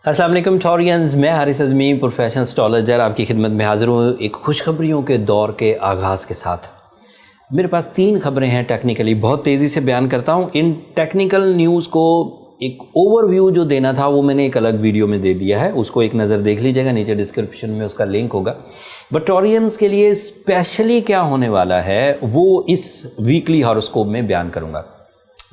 अस्सलाम वालेकुम टॉरियंस, मैं हारिस अज़मी प्रोफेशनल एस्ट्रोलॉजर आपकी खिदमत में हाज़िर हूँ एक खुशखबरियों के दौर के आगाज़ के साथ। मेरे पास 3 खबरें हैं, टेक्निकली बहुत तेज़ी से बयान करता हूँ। इन टेक्निकल न्यूज़ को एक ओवरव्यू जो देना था वो मैंने एक अलग वीडियो में दे दिया है, उसको एक नज़र देख लीजिएगा, नीचे डिस्क्रिप्शन में उसका लिंक होगा। बट टॉरियंस के लिए स्पेशली क्या होने वाला है वो इस वीकली हॉरोस्कोप में बयान करूँगा।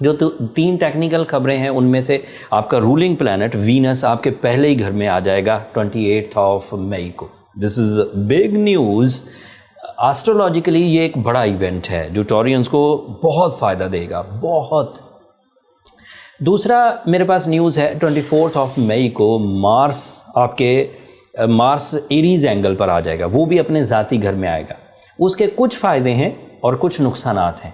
जो 3 टेक्निकल खबरें हैं उनमें से आपका रूलिंग प्लैनेट वीनस आपके पहले ही घर में आ जाएगा 28 मई को। This is big news. Astrologically ये एक बड़ा इवेंट है जो टॉरियंस को बहुत फ़ायदा देगा, बहुत। दूसरा मेरे पास न्यूज़ है 24 मई को मार्स एरीज एंगल पर आ जाएगा, वो भी अपने ज़ाती घर में आएगा। उसके कुछ फ़ायदे हैं और कुछ नुकसानात हैं।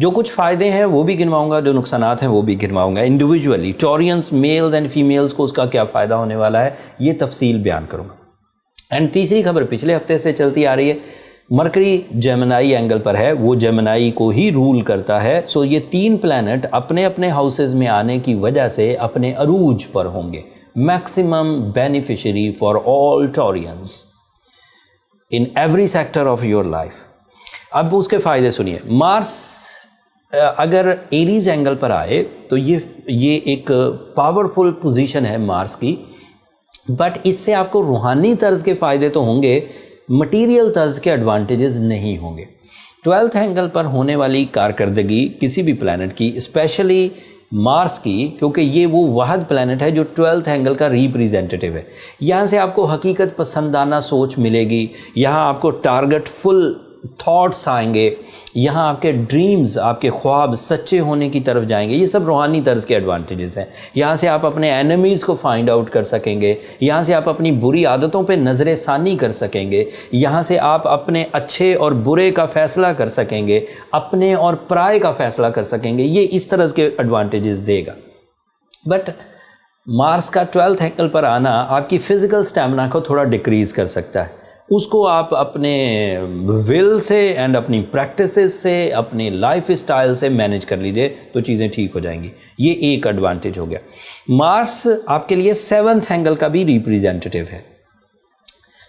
जो कुछ फ़ायदे हैं वो भी गिनवाऊंगा, जो नुकसानात हैं वो भी गिनवाऊंगा। इंडिविजुअली टॉरियंस मेल्स एंड फीमेल्स को उसका क्या फ़ायदा होने वाला है ये तफसील बयान करूंगा। एंड तीसरी खबर पिछले हफ्ते से चलती आ रही है, मरकरी जेमिनाई एंगल पर है, वो जेमिनाई को ही रूल करता है। सो ये 3 प्लैनेट अपने अपने हाउसेज में आने की वजह से अपने अरूज पर होंगे। Maximum beneficiary for all Taureans in every sector of your life. अब उसके फ़ायदे सुनिए। मार्स अगर एरीज एंगल पर आए तो ये एक पावरफुल पोजीशन है मार्स की, बट इससे आपको रूहानी तर्ज के फ़ायदे तो होंगे, मटीरियल तर्ज के एडवांटेजेस नहीं होंगे। 12th एंगल पर होने वाली कारकर्दगी किसी भी प्लैनेट की, स्पेशली मार्स की, क्योंकि ये वो वाहद प्लैनेट है जो 12th एंगल का रिप्रेजेंटेटिव है। यहाँ से आपको हकीकत पसंदाना सोच मिलेगी, यहाँ आपको टारगेट फुल थॉट्स आएंगे, यहाँ आपके ड्रीम्स, आपके ख्वाब सच्चे होने की तरफ जाएंगे। ये सब रूहानी तर्ज के एडवांटेजेस हैं। यहाँ से आप अपने एनिमीज़ को फाइंड आउट कर सकेंगे, यहाँ से आप अपनी बुरी आदतों पे नज़र सानी कर सकेंगे, यहाँ से आप अपने अच्छे और बुरे का फ़ैसला कर सकेंगे, अपने और पराये का फ़ैसला कर सकेंगे। ये इस तरह के एडवांटेजेस देगा। बट मार्स का 12th एंगल पर आना आपकी फ़िज़िकल स्टैमिना को थोड़ा डिक्रीज़ कर सकता है। उसको आप अपने विल से एंड अपनी प्रैक्टिसेस से, अपनी लाइफ स्टाइल से मैनेज कर लीजिए तो चीज़ें ठीक हो जाएंगी। ये एक एडवांटेज हो गया। मार्स आपके लिए 7th एंगल का भी रिप्रेजेंटेटिव है।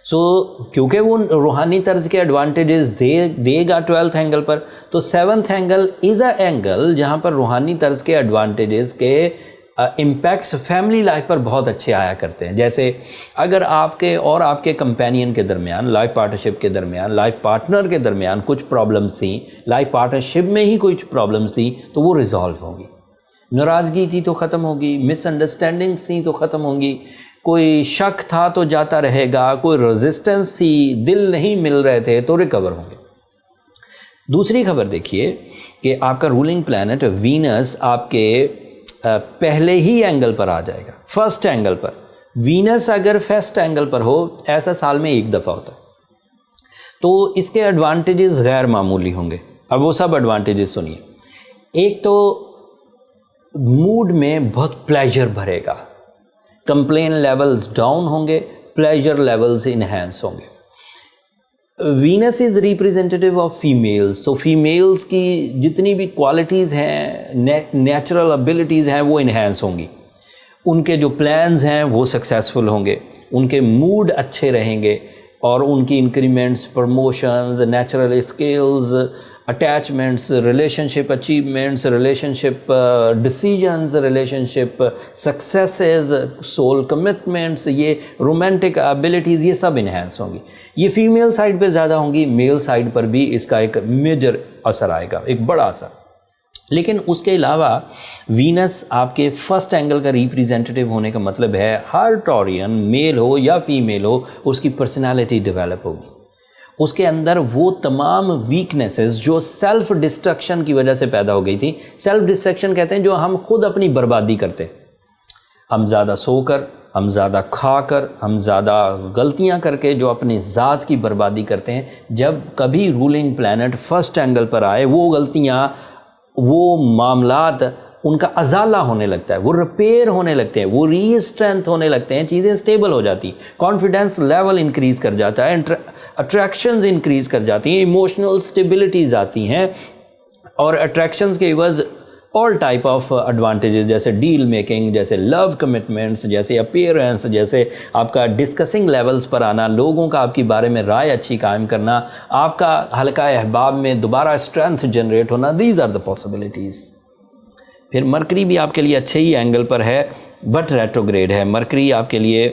क्योंकि वो रूहानी तर्ज के एडवांटेजेस देगा 12th एंगल पर, तो 7th angle is a angle जहाँ पर रूहानी तर्ज के एडवांटेजेस के इम्पैक्ट्स फैमिली लाइफ पर बहुत अच्छे आया करते हैं। जैसे अगर आपके और आपके कंपेनियन के दरमियान, लाइफ पार्टनरशिप के दरमियान, लाइफ पार्टनर के दरमियान कुछ प्रॉब्लम्स थी, लाइफ पार्टनरशिप में ही कुछ प्रॉब्लम्स थी, तो वो रिजॉल्व होंगी। नाराज़गी थी तो ख़त्म होगी, मिसअंडरस्टैंडिंग्स थी तो ख़त्म होंगी, कोई शक था तो जाता रहेगा, कोई रेजिस्टेंस थी, दिल नहीं मिल रहे थे तो रिकवर होंगे। दूसरी खबर देखिए कि आपका रूलिंग प्लैनेट वीनस आपके पहले ही एंगल पर आ जाएगा, फर्स्ट एंगल पर। वीनस अगर फर्स्ट एंगल पर हो, ऐसा साल में एक दफ़ा होता है, तो इसके एडवांटेजेस गैर मामूली होंगे। अब वो सब एडवांटेजेस सुनिए। एक तो मूड में बहुत प्लेजर भरेगा, कंप्लेन लेवल्स डाउन होंगे, प्लेजर लेवल्स इन्हेंस होंगे। Venus is representative of females, तो फीमेल्स की जितनी भी क्वालिटीज़ हैं, नेचुरल एबिलिटीज़ हैं, वो इन्हेंस होंगी। उनके जो प्लान्स हैं वो सक्सेसफुल होंगे, उनके मूड अच्छे रहेंगे और उनकी increments, promotions, natural skills, attachments, relationship achievements, relationship decisions, relationship successes, soul commitments, ये रोमांटिक एबिलिटीज़, ये सब इन्हेंस होंगी। ये फीमेल साइड पर ज़्यादा होंगी, मेल साइड पर भी इसका एक मेजर असर आएगा, एक बड़ा असर। लेकिन उसके अलावा वीनस आपके फर्स्ट एंगल का रिप्रेजेंटेटिव होने का मतलब है हर टॉरियन, मेल हो या फीमेल हो, उसकी पर्सनालिटी डेवलप होगी। उसके अंदर वो तमाम वीकनेसेस जो सेल्फ डिस्ट्रक्शन की वजह से पैदा हो गई थी, सेल्फ डिस्ट्रक्शन कहते हैं जो हम खुद अपनी बर्बादी करते हैं। हम ज़्यादा सोकर, हम ज़्यादा खाकर, हम ज़्यादा गलतियां करके जो अपनी ज़ात की बर्बादी करते हैं, जब कभी रूलिंग प्लैनेट फर्स्ट एंगल पर आए, वो गलतियां, वो मामलात, उनका अजाला होने लगता है, वो रिपेयर होने लगते हैं, वो रीस्ट्रेंथ होने लगते हैं, चीज़ें स्टेबल हो जाती, कॉन्फिडेंस लेवल इंक्रीज़ कर जाता है, अट्रैक्शंस इंक्रीज़ कर जाती हैं, इमोशनल स्टेबिलिटीज़ आती हैं और अट्रैक्शंस के इवज़ ऑल टाइप ऑफ एडवांटेजेस, जैसे डील मेकिंग, जैसे लव कमिटमेंट्स, जैसे अपीयरेंस, जैसे आपका डिस्कसिंग लेवल्स पर आना, लोगों का आपके बारे में राय अच्छी कायम करना, आपका हल्का अहबाब में दोबारा स्ट्रेंथ जनरेट होना, दीज आर द पॉसिबिलिटीज़। फिर मरकरी भी आपके लिए अच्छे ही एंगल पर है बट रेट्रोग्रेड है। मरकरी आपके लिए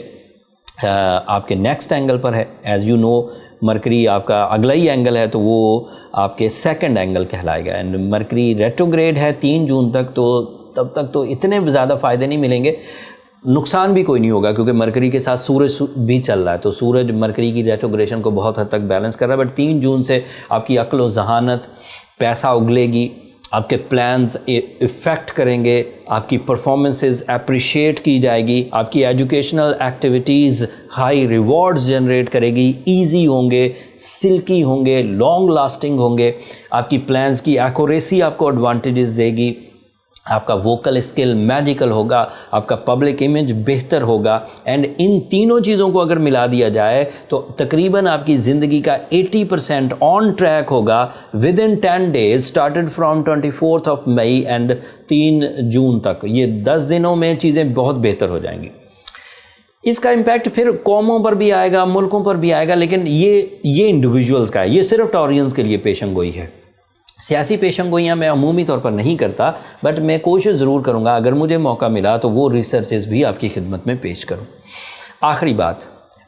आपके नेक्स्ट एंगल पर है। एज़ यू नो मरकरी आपका अगला ही एंगल है तो वो आपके सेकंड एंगल कहलाएगा। एंड मरकरी रेट्रोग्रेड है 3 जून तक, तो तब तक तो इतने ज़्यादा फ़ायदे नहीं मिलेंगे, नुकसान भी कोई नहीं होगा क्योंकि मरकरी के साथ सूरज भी चल रहा है, तो सूरज मरकरी की रेट्रोग्रेशन को बहुत हद तक बैलेंस कर रहा है। बट 3 जून से आपकी अक्ल व जहानत, पैसा उगलेगी, आपके प्लान्स इफ़ेक्ट करेंगे, आपकी परफॉर्मेंसेस अप्रिशिएट की जाएगी, आपकी educational activities high rewards generate करेगी, इजी होंगे, सिल्की होंगे, लॉन्ग लास्टिंग होंगे, आपकी प्लान्स की एक्यूरेसी आपको एडवांटेजेस देगी, आपका वोकल स्किल मैजिकल होगा, आपका पब्लिक इमेज बेहतर होगा। एंड इन तीनों चीज़ों को अगर मिला दिया जाए तो तकरीबन आपकी ज़िंदगी का 80% ऑन ट्रैक होगा within 10 days, started from 24 May and 3 June तक। ये 10 दिनों में चीज़ें बहुत बेहतर हो जाएंगी। इसका इम्पैक्ट फिर कौमों पर भी आएगा, मुल्कों पर भी आएगा, लेकिन ये इंडिविजुअल्स का है, ये सिर्फ टॉरियंस के लिए पेशंगोई है। सियासी पेशंगोइयाँ मैं अमूमी तौर पर नहीं करता, बट मैं कोशिश ज़रूर करूँगा अगर मुझे मौका मिला तो वो रिसर्चेस भी आपकी खिदमत में पेश करूँ। आखिरी बात,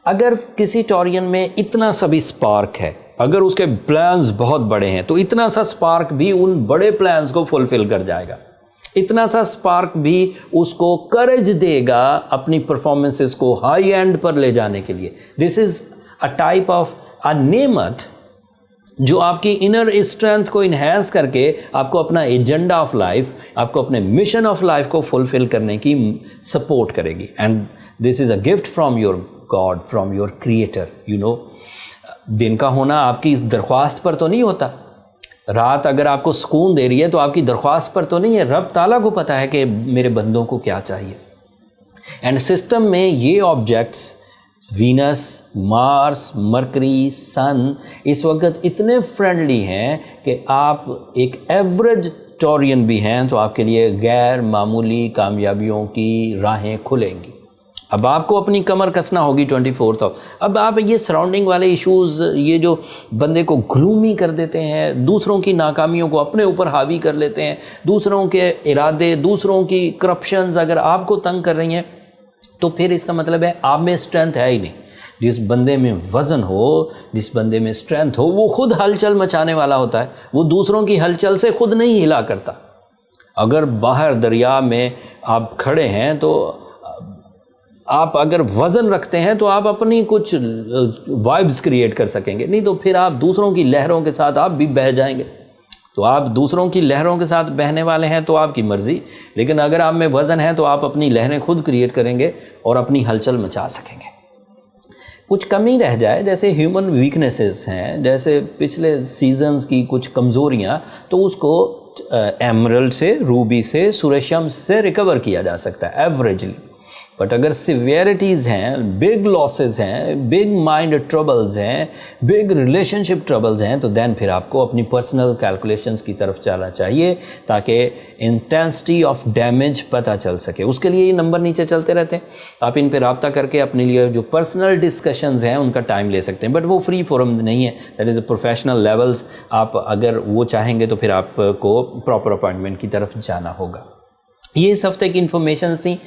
अगर किसी टॉरियन में इतना सा भी स्पार्क है, अगर उसके प्लान्स बहुत बड़े हैं, तो इतना सा स्पार्क भी उन बड़े प्लान्स को फुलफ़िल कर जाएगा। इतना सा स्पार्क भी उसको करेज देगा अपनी परफॉर्मेंसेस को हाई एंड पर ले जाने के लिए। This is a type of a नेमत जो आपकी इनर स्ट्रेंथ को इन्हेंस करके आपको अपना एजेंडा ऑफ लाइफ, आपको अपने मिशन ऑफ लाइफ को फुलफिल करने की सपोर्ट करेगी। And this is a gift from your God, from your creator. You know, दिन का होना आपकी दरख्वास्त पर तो नहीं होता, रात अगर आपको सुकून दे रही है तो आपकी दरख्वास्त पर तो नहीं है, रब ताला को पता है कि मेरे बंदों को क्या चाहिए। एंड सिस्टम में ये ऑब्जेक्ट्स वीनस, मार्स, मरकरी, सन इस वक्त इतने फ्रेंडली हैं कि आप एक एवरेज टॉरियन भी हैं तो आपके लिए गैर मामूली कामयाबियों की राहें खुलेंगी। अब आपको अपनी कमर कसना होगी 24 ऑफ। अब आप ये सराउंडिंग वाले इश्यूज़, ये जो बंदे को ग्लूमी कर देते हैं, दूसरों की नाकामियों को अपने ऊपर हावी कर लेते हैं, दूसरों के इरादे, दूसरों की करप्शंस अगर आपको तंग कर रही हैं तो फिर इसका मतलब है आप में स्ट्रेंथ है ही नहीं। जिस बंदे में वज़न हो, जिस बंदे में स्ट्रेंथ हो, वो खुद हलचल मचाने वाला होता है, वो दूसरों की हलचल से खुद नहीं हिला करता। अगर बाहर दरिया में आप खड़े हैं तो आप अगर वज़न रखते हैं तो आप अपनी कुछ वाइब्स क्रिएट कर सकेंगे, नहीं तो फिर आप दूसरों की लहरों के साथ आप भी बह जाएंगे। तो आप दूसरों की लहरों के साथ बहने वाले हैं तो आपकी मर्ज़ी, लेकिन अगर आप में वज़न है तो आप अपनी लहरें खुद क्रिएट करेंगे और अपनी हलचल मचा सकेंगे। कुछ कमी रह जाए, जैसे ह्यूमन वीकनेसेस हैं, जैसे पिछले सीजन्स की कुछ कमज़ोरियाँ, तो उसको एमरल्ड से, रूबी से, सुरेशम से रिकवर किया जा सकता है एवरेजली। बट अगर सिवियरिटीज़ हैं, बिग लॉसेस हैं, बिग माइंड ट्रबल्स हैं, बिग रिलेशनशिप ट्रबल्स हैं, तो देन फिर आपको अपनी पर्सनल कैलकुलेशंस की तरफ चलना चाहिए ताकि इंटेंसिटी ऑफ डैमेज पता चल सके। उसके लिए ये नंबर नीचे चलते रहते हैं, आप इन पर रब्ता करके अपने लिए जो पर्सनल डिस्कशंस हैं उनका टाइम ले सकते हैं, बट वो फ्री फोरम नहीं है, that is a professional levels. आप अगर वो चाहेंगे तो फिर आपको प्रॉपर अपॉइंटमेंट की तरफ जाना होगा। ये इस हफ्ते की इन्फॉर्मेशन थी,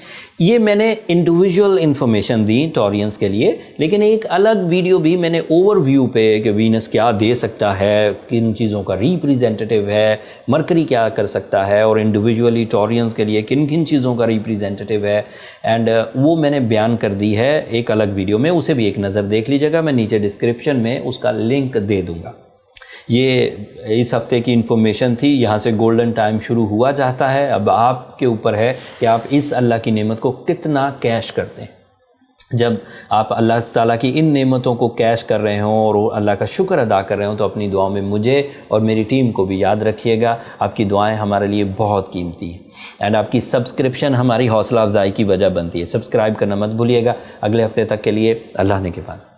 ये मैंने इंडिविजुअल इन्फॉर्मेशन दी टॉरियंस के लिए, लेकिन एक अलग वीडियो भी मैंने ओवरव्यू पे कि वीनस क्या दे सकता है, किन चीज़ों का रिप्रेजेंटेटिव है, मरकरी क्या कर सकता है, और इंडिविजुअली टॉरियंस के लिए किन किन चीज़ों का रिप्रेजेंटेटिव है, एंड वो मैंने बयान कर दी है एक अलग वीडियो में, उसे भी एक नज़र देख लीजिएगा। मैं नीचे डिस्क्रिप्शन में उसका लिंक दे दूँगा। ये इस हफ्ते की इन्फॉर्मेशन थी। यहाँ से गोल्डन टाइम शुरू हुआ जाता है, अब आपके ऊपर है कि आप इस अल्लाह की नेमत को कितना कैश करते हैं। जब आप अल्लाह ताला की इन नेमतों को कैश कर रहे हों और अल्लाह का शुक्र अदा कर रहे हों तो अपनी दुआओं में मुझे और मेरी टीम को भी याद रखिएगा। आपकी दुआएं हमारे लिए बहुत कीमती हैं, एंड आपकी सब्सक्रिप्शन हमारी हौसला अफजाई की वजह बनती है। सब्सक्राइब करना मत भूलिएगा। अगले हफ्ते तक के लिए अल्लाह ने के बाद।